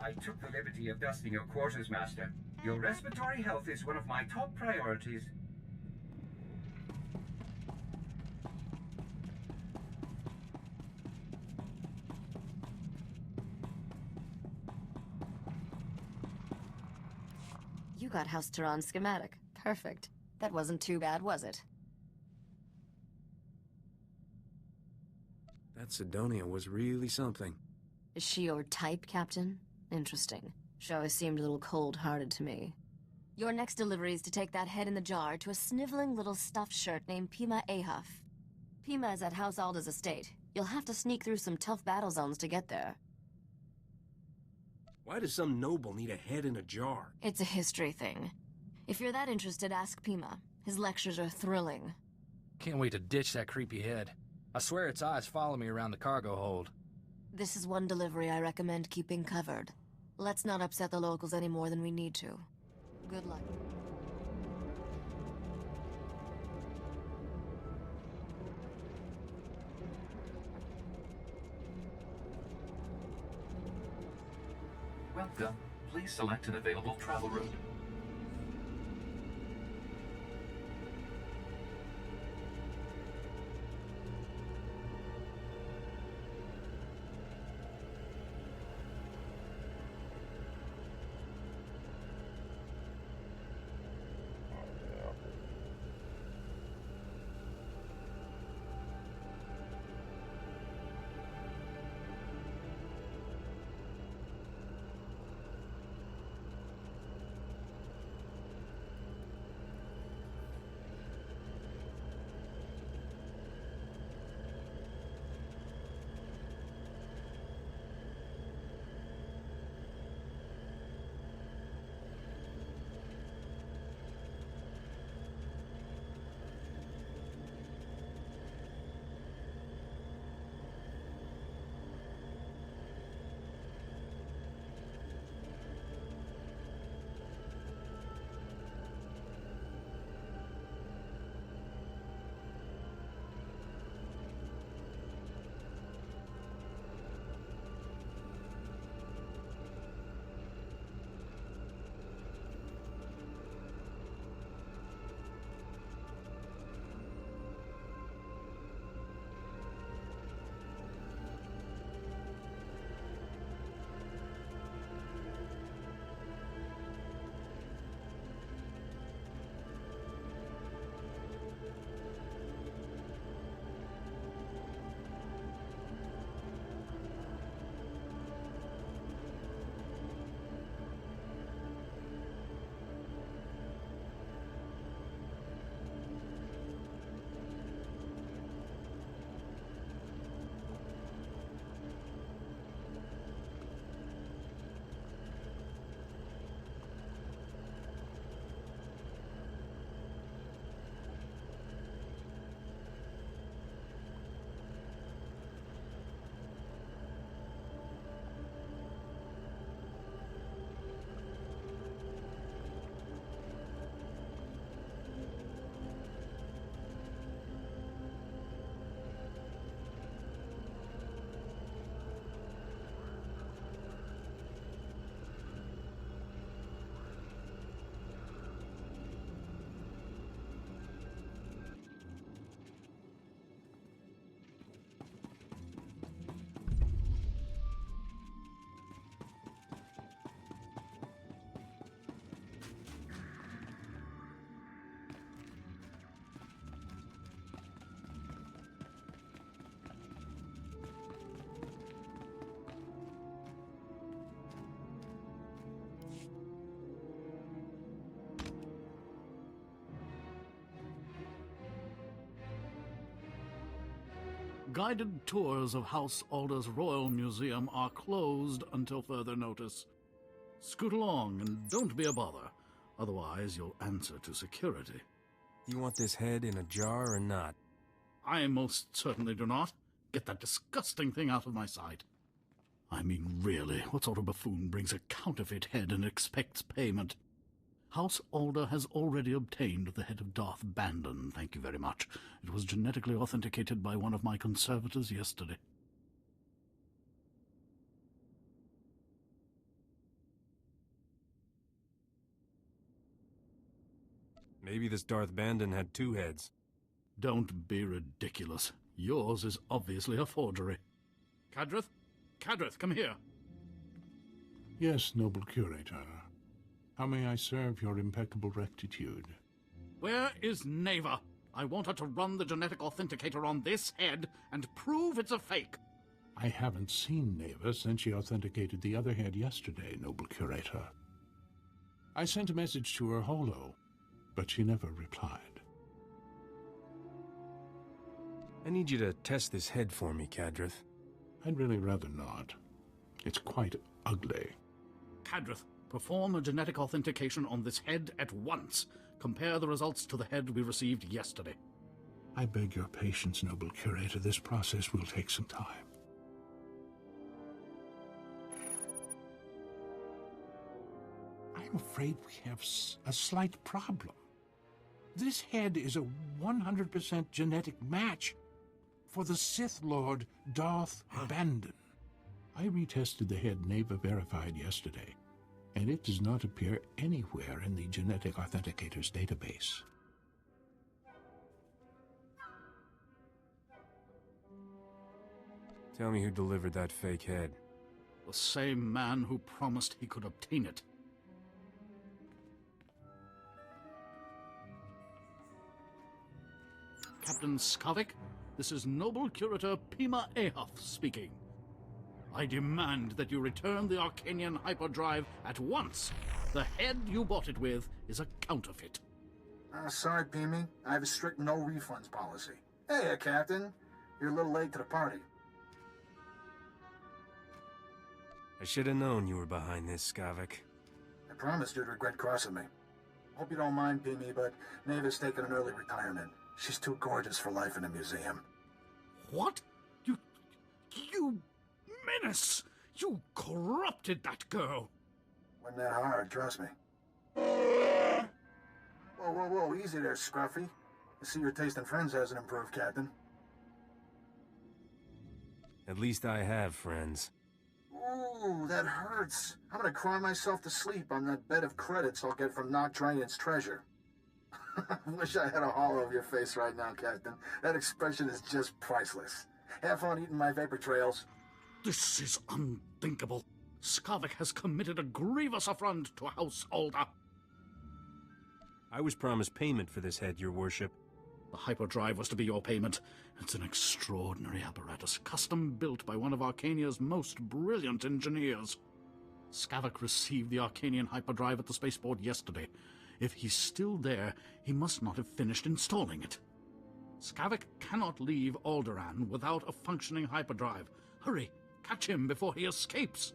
I took the liberty of dusting your quarters, Master. Your respiratory health is one of my top priorities. You got House Tehran's schematic. Perfect. That wasn't too bad, was it? That Sidonia was really something. Is she your type, Captain? Interesting. She always seemed a little cold-hearted to me. Your next delivery is to take that head in the jar to a sniveling little stuffed shirt named Pima Ahuf. Pima is at House Alda's estate. You'll have to sneak through some tough battle zones to get there. Why does some noble need a head in a jar? It's a history thing. If you're that interested, ask Pima. His lectures are thrilling. Can't wait to ditch that creepy head. I swear its eyes follow me around the cargo hold. This is one delivery I recommend keeping covered. Let's not upset the locals any more than we need to. Good luck. Welcome. Please select an available travel route. Guided tours of House Alda's Royal Museum are closed until further notice. Scoot along and don't be a bother. Otherwise, you'll answer to security. You want this head in a jar or not? I most certainly do not. Get that disgusting thing out of my sight. I mean, really, what sort of buffoon brings a counterfeit head and expects payment? House Alda has already obtained the head of Darth Bandon, thank you very much. It was genetically authenticated by one of my conservators yesterday. Maybe this Darth Bandon had two heads. Don't be ridiculous. Yours is obviously a forgery. Cadrith? Cadrith, come here. Yes, noble curator. How may I serve your impeccable rectitude? Where is Neva? I want her to run the genetic authenticator on this head and prove it's a fake. I haven't seen Neva since she authenticated the other head yesterday, noble curator. I sent a message to her holo, but she never replied. I need you to test this head for me, Cadrith. I'd really rather not. It's quite ugly. Cadrith, perform a genetic authentication on this head at once. Compare the results to the head we received yesterday. I beg your patience, noble curator. This process will take some time. I'm afraid we have a slight problem. This head is a 100% genetic match for the Sith Lord Darth Bandon. I retested the head Neva verified yesterday, and it does not appear anywhere in the genetic authenticator's database. Tell me who delivered that fake head. The same man who promised he could obtain it. Captain Skavik, this is Noble Curator Pima Ahaf speaking. I demand that you return the Arcanian hyperdrive at once. The head you bought it with is a counterfeit. Sorry, Pimi. I have a strict no refunds policy. Hey, Captain. You're a little late to the party. I should have known you were behind this, Skavik. I promised you'd regret crossing me. Hope you don't mind, Pimi, but Neva's taking an early retirement. She's too gorgeous for life in a museum. What? You menace! You corrupted that girl! Wasn't that hard, trust me. Whoa, whoa, whoa, easy there, Scruffy. I see your taste in friends hasn't improved, Captain. At least I have friends. Ooh, that hurts. I'm gonna cry myself to sleep on that bed of credits I'll get from Nocturian's treasure. I wish I had a hollow of your face right now, Captain. That expression is just priceless. Have fun eating my vapor trails. This is unthinkable. Skavik has committed a grievous affront to House Alda. I was promised payment for this head, your worship. The hyperdrive was to be your payment. It's an extraordinary apparatus, custom-built by one of Arcania's most brilliant engineers. Skavik received the Arcanian hyperdrive at the spaceport yesterday. If he's still there, he must not have finished installing it. Skavik cannot leave Alderaan without a functioning hyperdrive. Hurry, catch him before he escapes.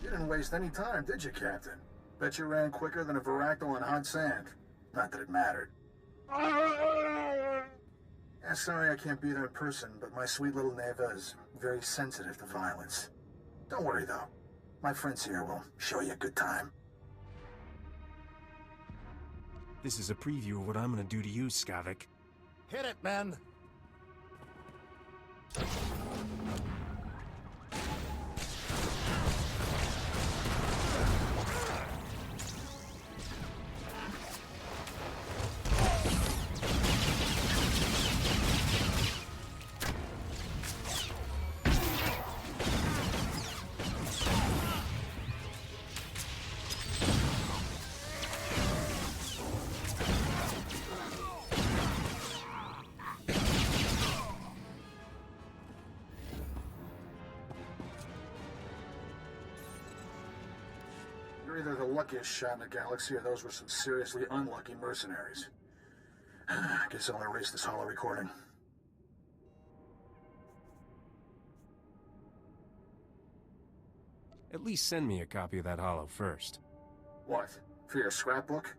You didn't waste any time, did you, Captain? Bet you ran quicker than a Varactyl on hot sand. Not that it mattered. Yeah, sorry I can't be there in person, but my sweet little Neva is very sensitive to violence. Don't worry, though. My friends here will show you a good time. This is a preview of what I'm gonna do to you, Skavik. Hit it, men! You're either the luckiest shot in the galaxy or those were some seriously unlucky mercenaries. Guess I'll erase this holo recording. At least send me a copy of that holo first. What? For your scrapbook?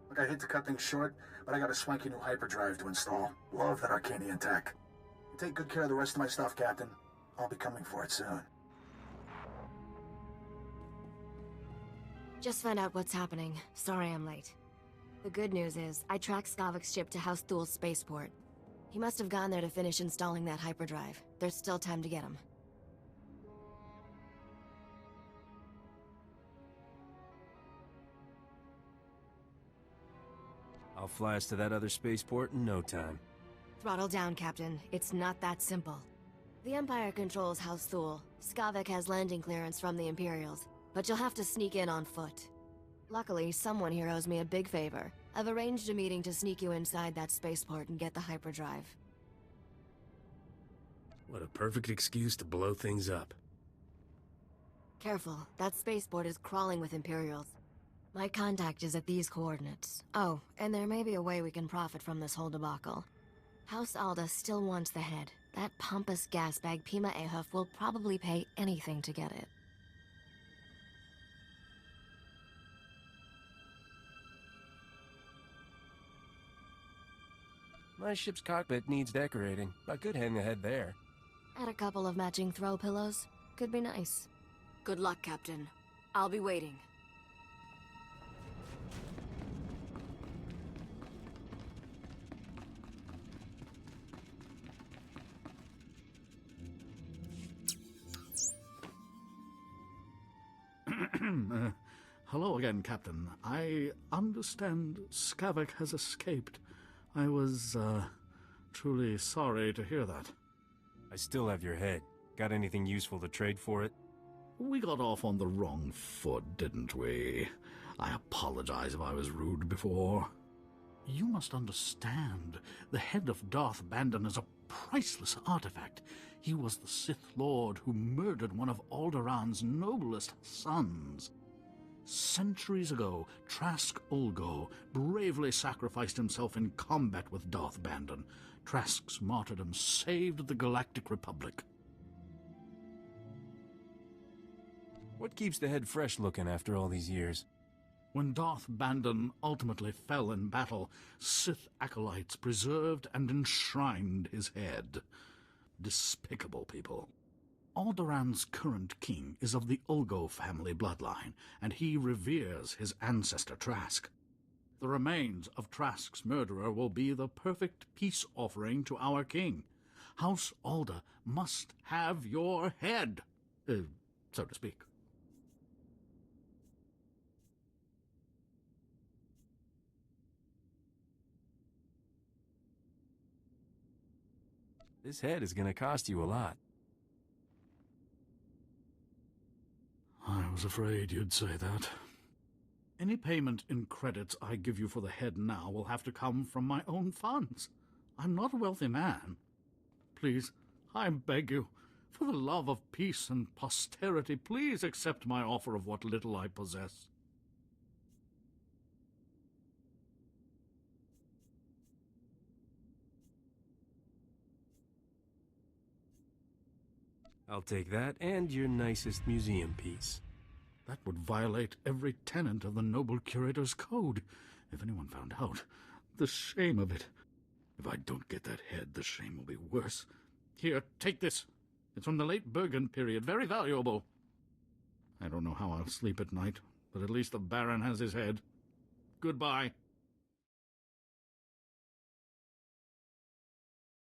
Look, I hate to cut things short, but I got a swanky new hyperdrive to install. Love that Arcanian tech. Take good care of the rest of my stuff, Captain. I'll be coming for it soon. Just found out what's happening. Sorry I'm late. The good news is, I tracked Skavik's ship to House Thul's spaceport. He must have gone there to finish installing that hyperdrive. There's still time to get him. I'll fly us to that other spaceport in no time. Throttle down, Captain. It's not that simple. The Empire controls House Thul. Skavik has landing clearance from the Imperials, but you'll have to sneak in on foot. Luckily, someone here owes me a big favor. I've arranged a meeting to sneak you inside that spaceport and get the hyperdrive. What a perfect excuse to blow things up. Careful, that spaceport is crawling with Imperials. My contact is at these coordinates. Oh, and there may be a way we can profit from this whole debacle. House Alda still wants the head. That pompous gasbag Pima Ahuf will probably pay anything to get it. My ship's cockpit needs decorating. I could hang the head there. Add a couple of matching throw pillows. Could be nice. Good luck, Captain. I'll be waiting. Hello again, Captain. I understand Skavik has escaped. I was, truly sorry to hear that. I still have your head. Got anything useful to trade for it? We got off on the wrong foot, didn't we? I apologize if I was rude before. You must understand, the head of Darth Bandon is a priceless artifact. He was the Sith Lord who murdered one of Alderaan's noblest sons. Centuries ago, Trask Ulgo bravely sacrificed himself in combat with Darth Bandon. Trask's martyrdom saved the Galactic Republic. What keeps the head fresh looking after all these years? When Darth Bandon ultimately fell in battle, Sith acolytes preserved and enshrined his head. Despicable people. Alderaan's current king is of the Ulgo family bloodline, and he reveres his ancestor Trask. The remains of Trask's murderer will be the perfect peace offering to our king. House Alda must have your head, so to speak. This head is gonna cost you a lot. I was afraid you'd say that. Any payment in credits I give you for the head now will have to come from my own funds. I'm not a wealthy man. Please, I beg you, for the love of peace and posterity, please accept my offer of what little I possess. I'll take that and your nicest museum piece. That would violate every tenet of the noble curator's code. If anyone found out, the shame of it. If I don't get that head, the shame will be worse. Here, take this. It's from the late Bergen period. Very valuable. I don't know how I'll sleep at night, but at least the Baron has his head. Goodbye.